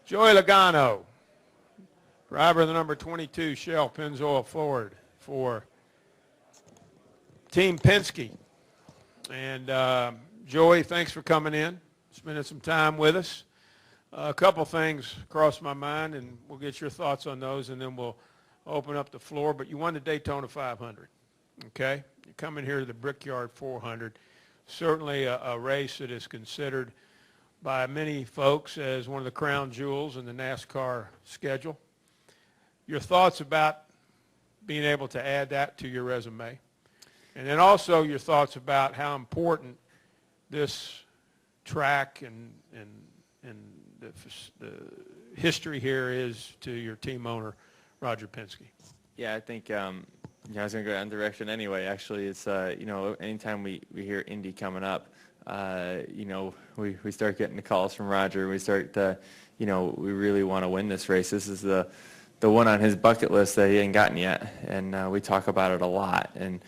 Joey Logano, driver of the number 22 Shell Pennzoil Ford for Team Penske. And Joey, thanks for coming in, spending some time with us. A couple things crossed my mind, and we'll get your thoughts on those, and then we'll open up the floor. But you won the Daytona 500, okay? You're coming here to the Brickyard 400. Certainly a race that is considered by many folks as one of the crown jewels in the NASCAR schedule. Your thoughts about being able to add that to your resume, and then also your thoughts about how important this track and the history here is to your team owner, Roger Penske. Yeah, I think I was going to go that direction anyway. Actually, it's anytime we hear Indy coming up, we start getting the calls from Roger. We start we really want to win this race. This is the one on his bucket list that he ain't gotten yet, and we talk about it a lot. And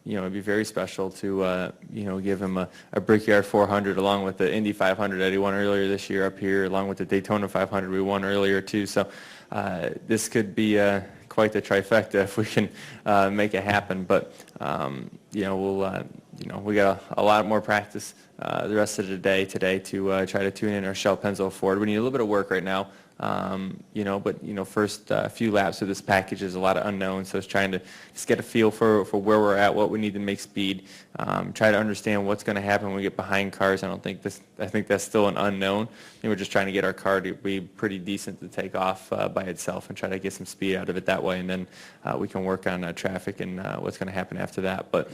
it'd be very special to give him a Brickyard 400 along with the Indy 500 that he won earlier this year up here, along with the Daytona 500 we won earlier too. So this could be quite the trifecta if we can make it happen. But we got a lot more practice the rest of the day today to try to tune in our Shell Pennzoil Ford. We need a little bit of work right now. First few laps of this package is a lot of unknowns, so it's trying to just get a feel for where we're at, what we need to make speed, try to understand what's going to happen when we get behind cars. I think that's still an unknown, and we're just trying to get our car to be pretty decent to take off by itself and try to get some speed out of it that way, and then we can work on traffic and what's going to happen after that. But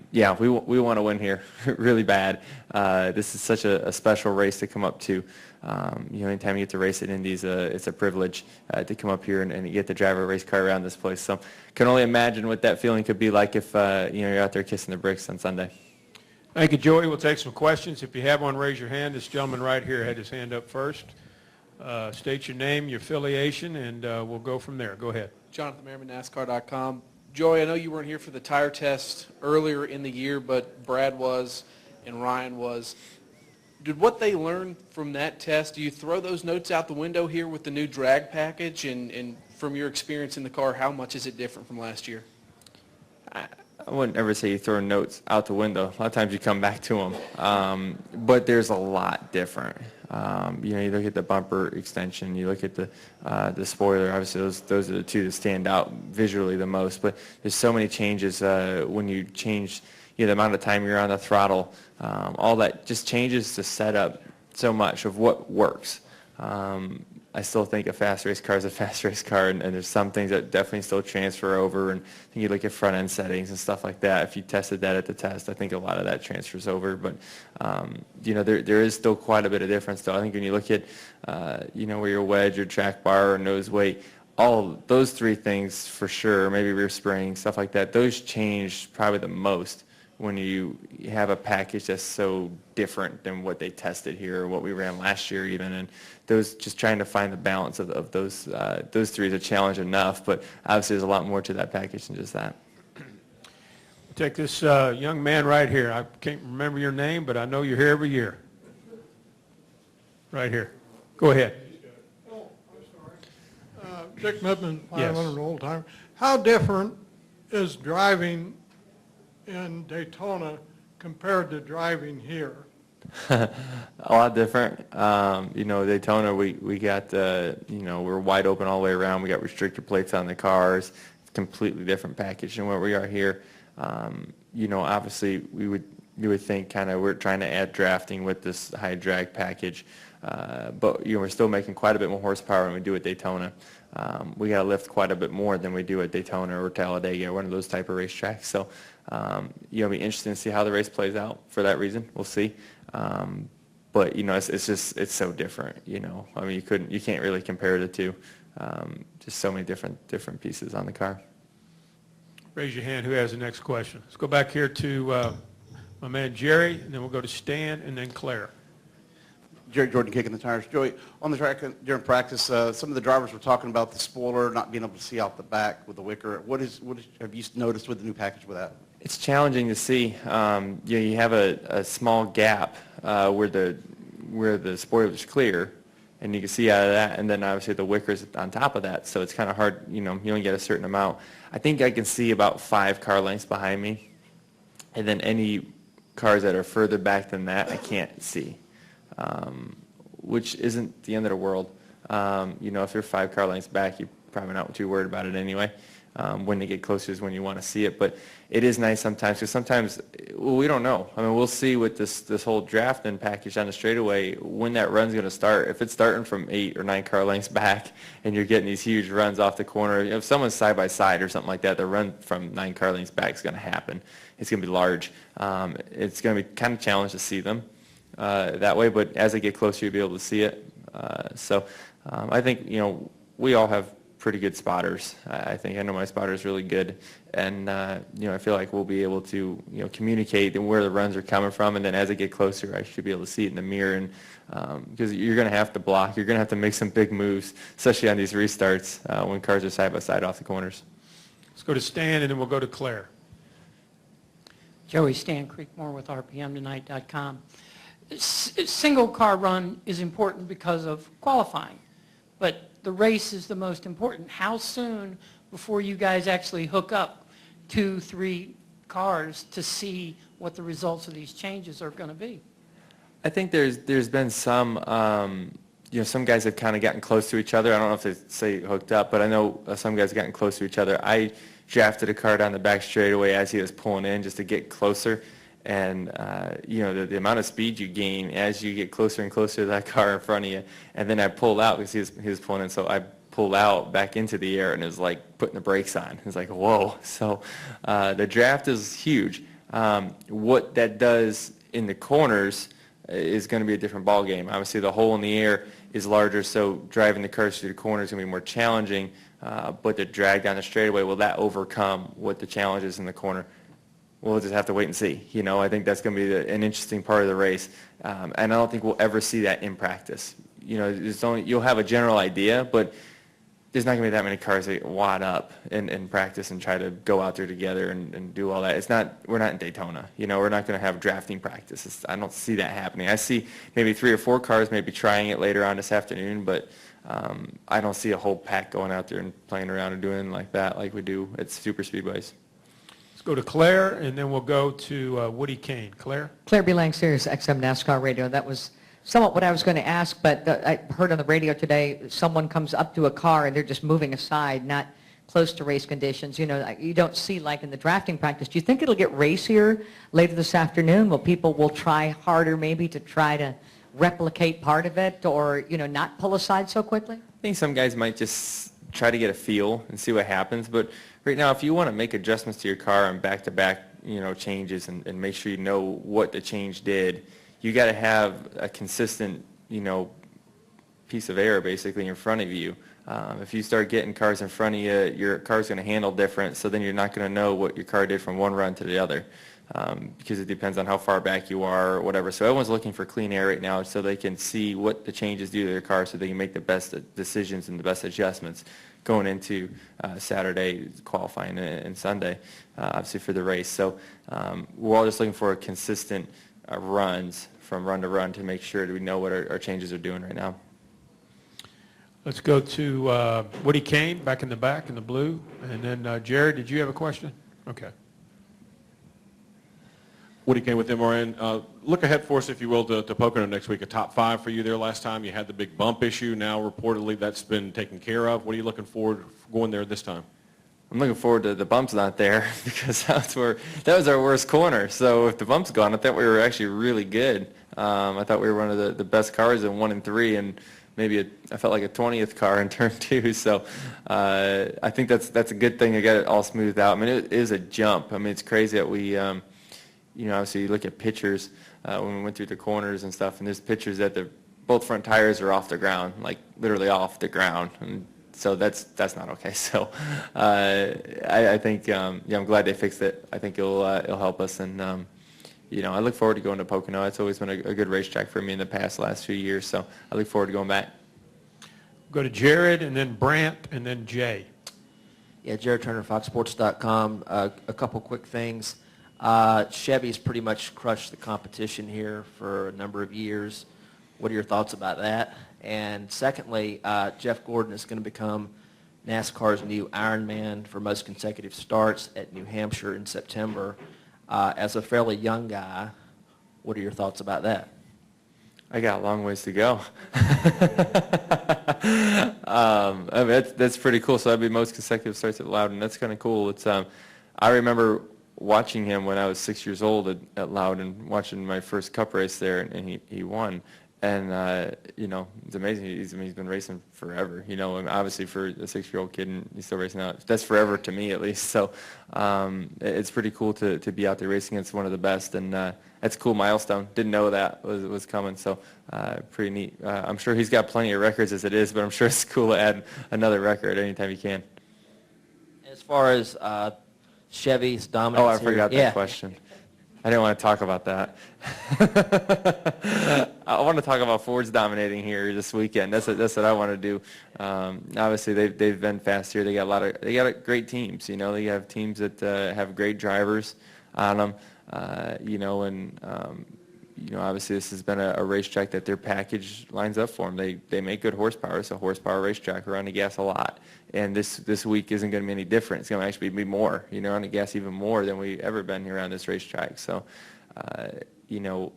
we want to win here really bad. This is such a special race to come up to. Anytime you get to race at Indy's, it's a privilege to come up here and get to drive a race car around this place. So can only imagine what that feeling could be like if you're out there kissing the bricks on Sunday. Thank you, Joey. We'll take some questions. If you have one, raise your hand. This gentleman right here had his hand up first. State your name, your affiliation, and we'll go from there. Go ahead. Jonathan Merriman, NASCAR.com. Joey, I know you weren't here for the tire test earlier in the year, but Brad was and Ryan was. Did what they learned from that test, do you throw those notes out the window here with the new drag package? And from your experience in the car, how much is it different from last year? I wouldn't ever say you throw notes out the window. A lot of times you come back to them. But there's a lot different. You look at the bumper extension, you look at the spoiler. Obviously, those are the two that stand out visually the most. But there's so many changes when you change the amount of time you're on the throttle. All that just changes the setup so much of what works. I still think a fast race car is a fast race car, and there's some things that definitely still transfer over. And I think you look at front end settings and stuff like that. If you tested that at the test, I think a lot of that transfers over. But there is still quite a bit of difference, though. I think when you look at where your wedge, your track bar, or nose weight, all those three things for sure, maybe rear spring, stuff like that, those change probably the most when you have a package that's so different than what they tested here or what we ran last year even. And those, just trying to find the balance of those three is a challenge enough, but obviously there's a lot more to that package than just that. Take this young man right here. I can't remember your name, but I know you're here every year. Right here. Go ahead. Oh, I'm sorry. Dick Midman, 500 Yes. old timer. How different is driving in Daytona compared to driving here? A lot different. Daytona, we got, we're wide open all the way around. We got restrictor plates on the cars. It's a completely different package than where we are here. Obviously, you would think kind of we're trying to add drafting with this high drag package. But we're still making quite a bit more horsepower than we do at Daytona. We got to lift quite a bit more than we do at Daytona or Talladega, one of those type of racetracks. So, it'll be interesting to see how the race plays out for that reason. We'll see. But it's so different. You can't really compare the two. Just so many different pieces on the car. Raise your hand. Who has the next question? Let's go back here to my man Jerry, and then we'll go to Stan, and then Claire. Jerry Jordan kicking the tires. Joey, on the track during practice, some of the drivers were talking about the spoiler not being able to see out the back with the wicker. What have you noticed with the new package with that? It's challenging to see. You have a small gap where the spoiler is clear, and you can see out of that, and then obviously the wicker's on top of that, so it's kind of hard, you only get a certain amount. I think I can see about 5 car lengths behind me, and then any cars that are further back than that I can't see, which isn't the end of the world. If you're 5 car lengths back, you're probably not too worried about it anyway. When they get closer is when you want to see it, but it is nice sometimes, because sometimes we don't know. I mean, we'll see with this whole drafting package on the straightaway when that run's going to start. If it's starting from 8 or 9 car lengths back and you're getting these huge runs off the corner, if someone's side by side or something like that, the run from 9 car lengths back is going to happen. It's going to be large. It's going to be kind of challenged to see them that way, but as they get closer, you'll be able to see it. I think we all have pretty good spotters. I know my spotter is really good, and I feel like we'll be able to communicate where the runs are coming from, and then as I get closer, I should be able to see it in the mirror. And because you're going to have to block, you're going to have to make some big moves, especially on these restarts when cars are side by side off the corners. Let's go to Stan, and then we'll go to Claire. Joey, Stan Creekmore with RPMtonight.com. Single car run is important because of qualifying, but the race is the most important. How soon before you guys actually hook up 2, 3 cars to see what the results of these changes are going to be? I think there's been some, some guys have kind of gotten close to each other. I don't know if they say hooked up, but I know some guys have gotten close to each other. I drafted a car down the back straightaway as he was pulling in just to get closer. And, the amount of speed you gain as you get closer and closer to that car in front of you. And then I pulled out because he was pulling in, so I pulled out back into the air, and it was like putting the brakes on. It was like, whoa. So the draft is huge. What that does in the corners is going to be a different ball game. Obviously, the hole in the air is larger, so driving the cars through the corner is going to be more challenging. But the drag down the straightaway, will that overcome what the challenge is in the corner? We'll just have to wait and see. I think that's going to be an interesting part of the race. And I don't think we'll ever see that in practice. You'll have a general idea, but there's not going to be that many cars that wad up in practice and try to go out there together and do all that. We're not in Daytona. We're not going to have drafting practice. I don't see that happening. I see maybe 3 or 4 cars maybe trying it later on this afternoon, but I don't see a whole pack going out there and playing around and doing like that like we do at super speedways. Let's go to Claire, and then we'll go to Woody Kane. Claire? Claire B. Lang, Sirius XM NASCAR Radio. That was somewhat what I was going to ask, but I heard on the radio today someone comes up to a car and they're just moving aside, not close to race conditions. You don't see like in the drafting practice. Do you think it'll get racier later this afternoon? People will try harder maybe to try to replicate part of it, or not pull aside so quickly? I think some guys might just try to get a feel and see what happens, but right now, if you want to make adjustments to your car on back-to-back, changes and make sure you know what the change did, you got to have a consistent, piece of air basically in front of you. If you start getting cars in front of you, your car's going to handle different, so then you're not going to know what your car did from one run to the other, because it depends on how far back you are or whatever. So everyone's looking for clean air right now so they can see what the changes do to their car so they can make the best decisions and the best adjustments going into Saturday qualifying and Sunday, obviously for the race. So we're all just looking for consistent runs from run to run to make sure that we know what our changes are doing right now. Let's go to Woody Kane, back in the blue. And then Jared, did you have a question? Okay. Woody Kane with MRN. Look ahead for us, if you will, to Pocono next week. A top 5 for you there last time. You had the big bump issue. Now, reportedly, that's been taken care of. What are you looking forward to going there this time? I'm looking forward to the bump's not there because that was our worst corner. So if the bump's gone, I thought we were actually really good. I thought we were one of the best cars in 1 and 3, and maybe I felt like a 20th car in turn 2. So I think that's a good thing to get it all smoothed out. I mean, it is a jump. I mean, it's crazy that we obviously you look at pictures when we went through the corners and stuff, and there's pictures that both front tires are off the ground, like literally off the ground. And so that's not okay. So I think I'm glad they fixed it. I think it'll help us, and I look forward to going to Pocono. It's always been a good racetrack for me in the last few years. So I look forward to going back. Go to Jared, and then Brant, and then Jay. Yeah, Jared Turner, FoxSports.com. A couple quick things. Chevy's pretty much crushed the competition here for a number of years. What are your thoughts about that? And secondly, Jeff Gordon is going to become NASCAR's new Ironman for most consecutive starts at New Hampshire in September. As a fairly young guy, what are your thoughts about that? I got a long ways to go. I mean, that's pretty cool. So that'd be most consecutive starts at Loudon. That's kind of cool. It's I remember watching him when I was 6 years old at Loudon, watching my first Cup race there, and he won. And you know, it's amazing. He's been racing forever. You know, and obviously for a 6-year-old kid, and he's still racing out. That's forever to me, at least. So it's pretty cool to be out there racing against one of the best, and that's a cool milestone. Didn't know that was coming. So pretty neat. I'm sure he's got plenty of records as it is, but I'm sure it's cool to add another record anytime you can. As far as Chevy's dominance. Oh, I forgot here, that question. I didn't want to talk about that. I want to talk about Ford's dominating here this weekend. That's what I want to do. Obviously, they've been fast here. They got great teams. You know, they have teams that have great drivers on them. You know, and you know, obviously this has been a racetrack that their package lines up for them. They make good horsepower. It's a horsepower racetrack. We're on the gas a lot. And this week isn't going to be any different. It's going to actually be more. You know, on the gas even more than we've ever been here on this racetrack. So, you know,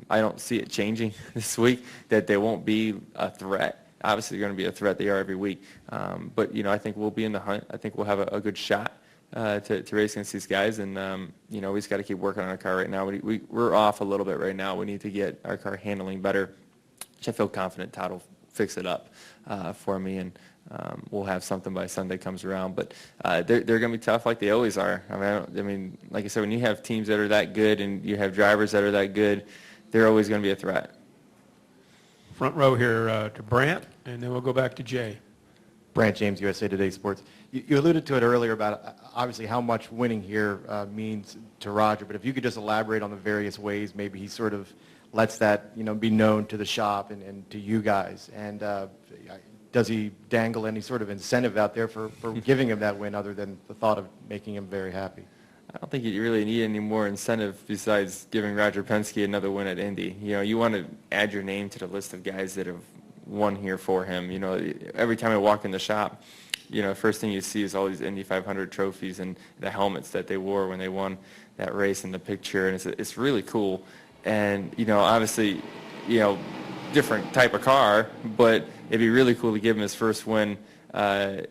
I don't see it changing this week, that they won't be a threat. Obviously, they're going to be a threat. They are every week. But, you know, I think we'll be in the hunt. I think we'll have a good shot to race against these guys. And, you know, we just got to keep working on our car right now. We're off a little bit right now. We need to get our car handling better, which I feel confident Todd will fix it up for me. And we'll have something by Sunday comes around. But they're going to be tough like they always are. I mean, like I said, when you have teams that are that good and you have drivers that are that good, they're always going to be a threat. Front row here to Brant, and then we'll go back to Jay. Brant James, USA Today Sports. You alluded to it earlier about obviously how much winning here means to Roger, but if you could just elaborate on the various ways maybe he sort of lets that, you know, be known to the shop and to you guys. And does he dangle any sort of incentive out there for giving him that win other than the thought of making him very happy? I don't think you really need any more incentive besides giving Roger Penske another win at Indy. You know, you want to add your name to the list of guys that have won here for him. You know, every time I walk in the shop, you know, first thing you see is all these Indy 500 trophies and the helmets that they wore when they won that race in the picture, and it's really cool. And, you know, obviously, you know, different type of car, but it'd be really cool to give him his first win,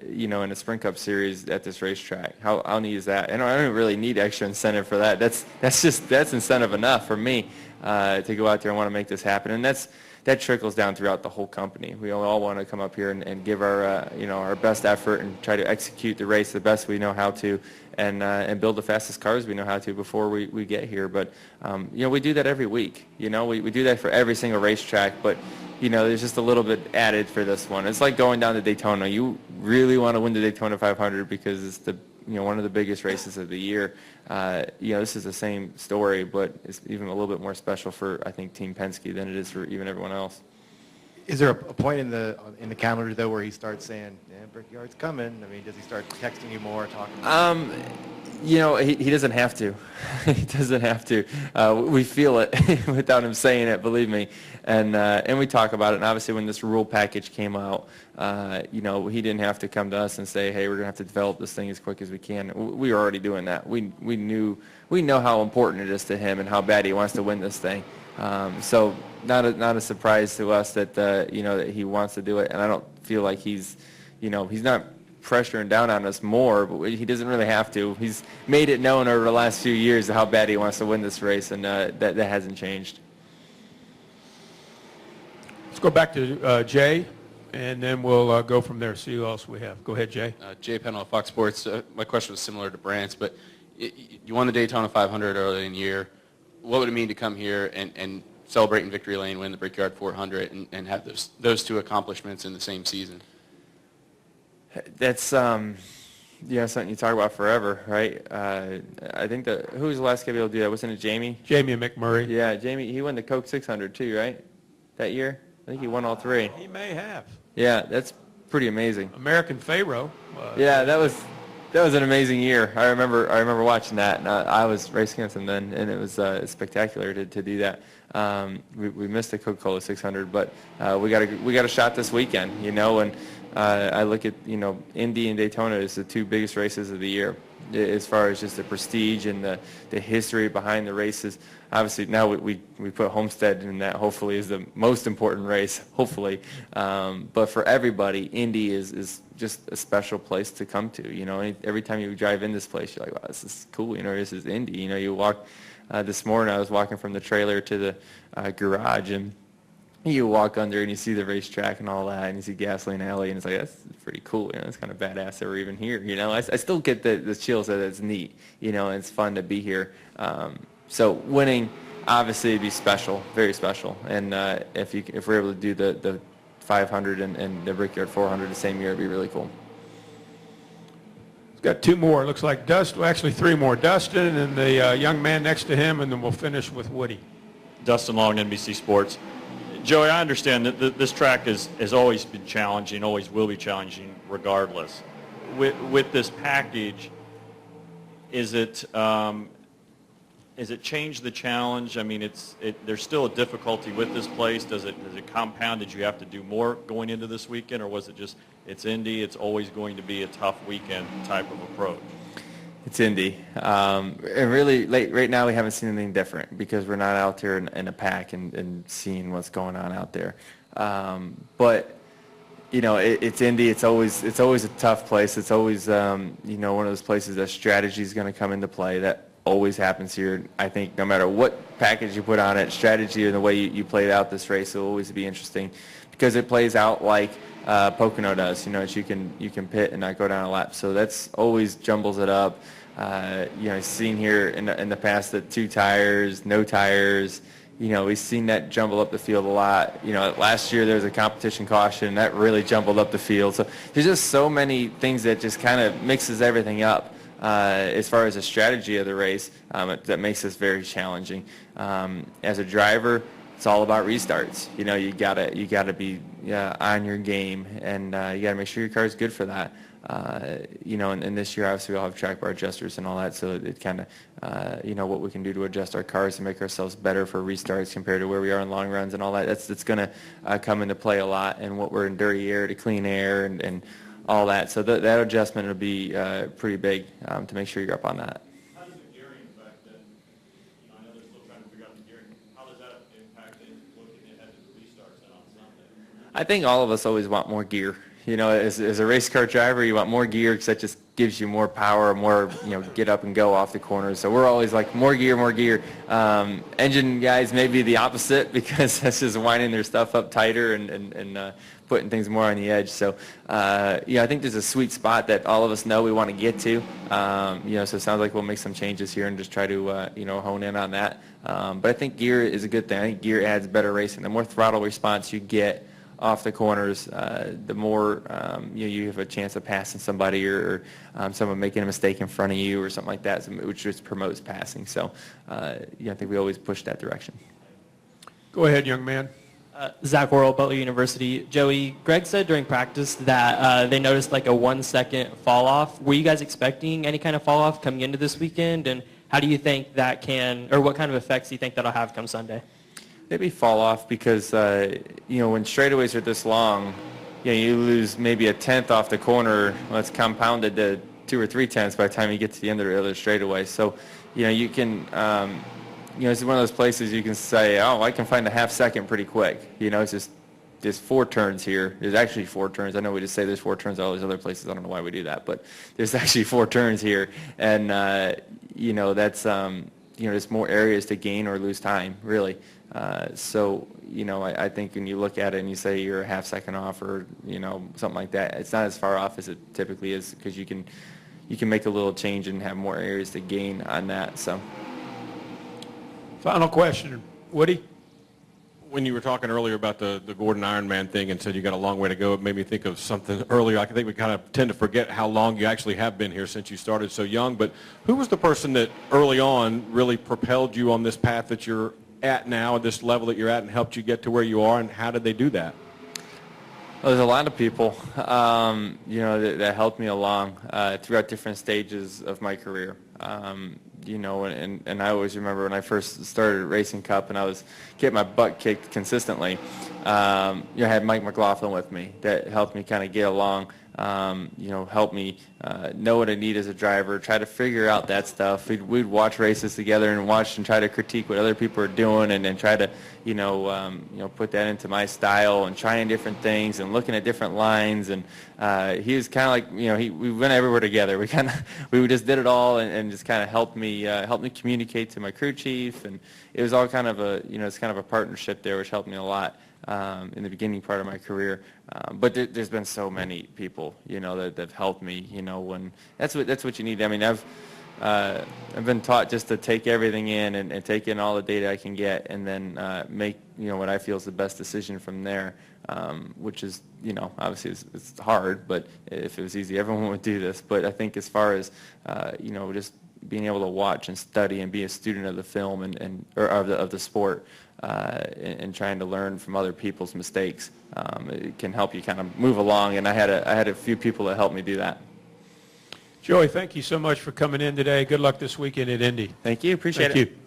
you know, in a Sprint Cup Series at this racetrack. How neat is that? And I don't really need extra incentive for that. That's incentive enough for me to go out there and want to make this happen. And that trickles down throughout the whole company. We all want to come up here and give our you know, our best effort and try to execute the race the best we know how to, and build the fastest cars we know how to before we get here. But you know, we do that every week. You know, we do that for every single racetrack. But you know, there's just a little bit added for this one. It's like going down to Daytona. You really want to win the Daytona 500 because it's the, you know, one of the biggest races of the year. You know, this is the same story, but it's even a little bit more special for, I think, Team Penske than it is for even everyone else. Is there a point in the calendar though where he starts saying, "Yeah, Brickyard's coming"? I mean, does he start texting you more, talking? You know, he doesn't have to. He doesn't have to. We feel it without him saying it, believe me. And we talk about it. And obviously, when this rule package came out, you know, he didn't have to come to us and say, "Hey, we're going to have to develop this thing as quick as we can." We were already doing that. We know how important it is to him and how bad he wants to win this thing. So not a surprise to us that you know, that he wants to do it. And I don't feel like he's not pressuring down on us more, but he doesn't really have to. He's made it known over the last few years how bad he wants to win this race, and that hasn't changed. Let's go back to Jay, and then we'll go from there, see who else we have. Go ahead, Jay. Jay Penwell, Fox Sports. My question was similar to Brant's, but you won the Daytona 500 early in the year. What would it mean to come here and celebrate in Victory Lane, win the Brickyard 400, and have those two accomplishments in the same season? That's something you talk about forever, right? I think who was the last guy to be able to do that? Wasn't it Jamie? Jamie McMurray. Yeah, Jamie. He won the Coke 600 too, right? That year, I think he won all three. He may have. Yeah, that's pretty amazing. American Pharaoh. Yeah, that was That was an amazing year. I remember watching that, and I was racing against him then, and it was spectacular to do that. We missed the Coca-Cola 600, but we got a shot this weekend, and I look at Indy and Daytona as the two biggest races of the year, as far as just the prestige and the history behind the races. Obviously, now we put Homestead in that, hopefully, is the most important race, hopefully. But for everybody, Indy is just a special place to come to. Every time you drive in this place, you're like, wow, this is cool. This is Indy. You walk, this morning I was walking from the trailer to the garage, and you walk under and you see the racetrack and all that, and you see Gasoline Alley, and it's like, that's pretty cool. It's kind of badass that we're even here. I still get the chills that it's neat, and it's fun to be here. So winning, obviously, it'd be special, very special. And if we're able to do the 500 and the Brickyard 400 the same year, it'd be really cool. He's got two more. It looks like actually three more. Dustin and the young man next to him, and then we'll finish with Woody. Dustin Long, NBC Sports. Joey, I understand that this track has always been challenging, always will be challenging regardless. With this package, is it changed the challenge? I mean, there's still a difficulty with this place. Does it compound? Did you have to do more going into this weekend, or was it just, it's Indy, it's always going to be a tough weekend type of approach? It's Indy. And really, right now we haven't seen anything different because we're not out there in a pack and seeing what's going on out there. But it's Indy. It's always a tough place. It's always one of those places that strategy is going to come into play. That always happens here. I think no matter what package you put on it, strategy and the way you played out this race will always be interesting because it plays out like Pocono does. You can pit and not go down a lap. So that's always jumbles it up. Seen here in the past that 2 tires, no tires. We've seen that jumble up the field a lot. Last year there was a competition caution, and that really jumbled up the field. So there's just so many things that just kind of mixes everything up as far as the strategy of the race that makes this very challenging. As a driver, it's all about restarts. You gotta be on your game, and you gotta make sure your car is good for that. And this year obviously we'll have track bar adjusters and all that, so it kind of, what we can do to adjust our cars to make ourselves better for restarts compared to where we are in long runs and all that. That's going to come into play a lot, and what we're in dirty air to clean air and all that. So that adjustment will be pretty big to make sure you're up on that. How does the gearing affect it? I know they're still trying to figure out the gearing. How does that impact it looking ahead to the restarts and on Sunday? I think all of us always want more gear. As a race car driver, you want more gear because that just gives you more power, more, get up and go off the corners. So we're always like, more gear, more gear. Engine guys may be the opposite because that's just winding their stuff up tighter and putting things more on the edge. So, I think there's a sweet spot that all of us know we want to get to. So it sounds like we'll make some changes here and just try to, hone in on that. But I think gear is a good thing. I think gear adds better racing. The more throttle response you get off the corners, the more you have a chance of passing somebody or someone making a mistake in front of you or something like that, which just promotes passing. So I think we always push that direction. Go ahead, young man. Zach Worrell, Butler University. Joey, Greg said during practice that they noticed like a 1 second fall off. Were you guys expecting any kind of fall off coming into this weekend? And how do you think that what kind of effects do you think that'll have come Sunday? Maybe fall off because, when straightaways are this long, you lose maybe a tenth off the corner. Well, it's compounded to 2 or 3 tenths by the time you get to the end of the other straightaway. So, you can, it's one of those places you can say, oh, I can find a half second pretty quick. It's just, there's 4 turns here. There's actually 4 turns. I know we just say there's 4 turns at all these other places. I don't know why we do that, but there's actually 4 turns here. And, that's, there's more areas to gain or lose time, really. So, I think when you look at it and you say you're a half second off or, something like that, it's not as far off as it typically is because you can make a little change and have more areas to gain on that. So, final question, Woody. When you were talking earlier about the Gordon Ironman thing and said you got a long way to go, it made me think of something earlier. I think we kind of tend to forget how long you actually have been here since you started so young. But who was the person that early on really propelled you on this path that you're at now, at this level that you're at, and helped you get to where you are, and how did they do that? Well, there's a lot of people, that helped me along throughout different stages of my career. And I always remember when I first started Racing Cup and I was getting my butt kicked consistently, I had Mike McLaughlin with me that helped me kind of get along, helped me know what I need as a driver, try to figure out that stuff. We'd watch races together and watch and try to critique what other people are doing and try to, put that into my style and trying different things and looking at different lines. And he was kind of like, we went everywhere together. We just did it all and just kind of helped me communicate to my crew chief. And it was all kind of it's kind of a partnership there, which helped me a lot in the beginning part of my career. But there's been so many people, that have helped me, when that's what you need. I mean, I've been taught just to take everything in and take in all the data I can get and then make, what I feel is the best decision from there, which is, obviously it's hard, but if it was easy, everyone would do this. But I think as far as, just being able to watch and study and be a student of the film or of the sport, and trying to learn from other people's mistakes, it can help you kind of move along. And I had a few people that helped me do that. Joey, thank you so much for coming in today. Good luck this weekend at Indy. Thank you. Appreciate it. Thank you.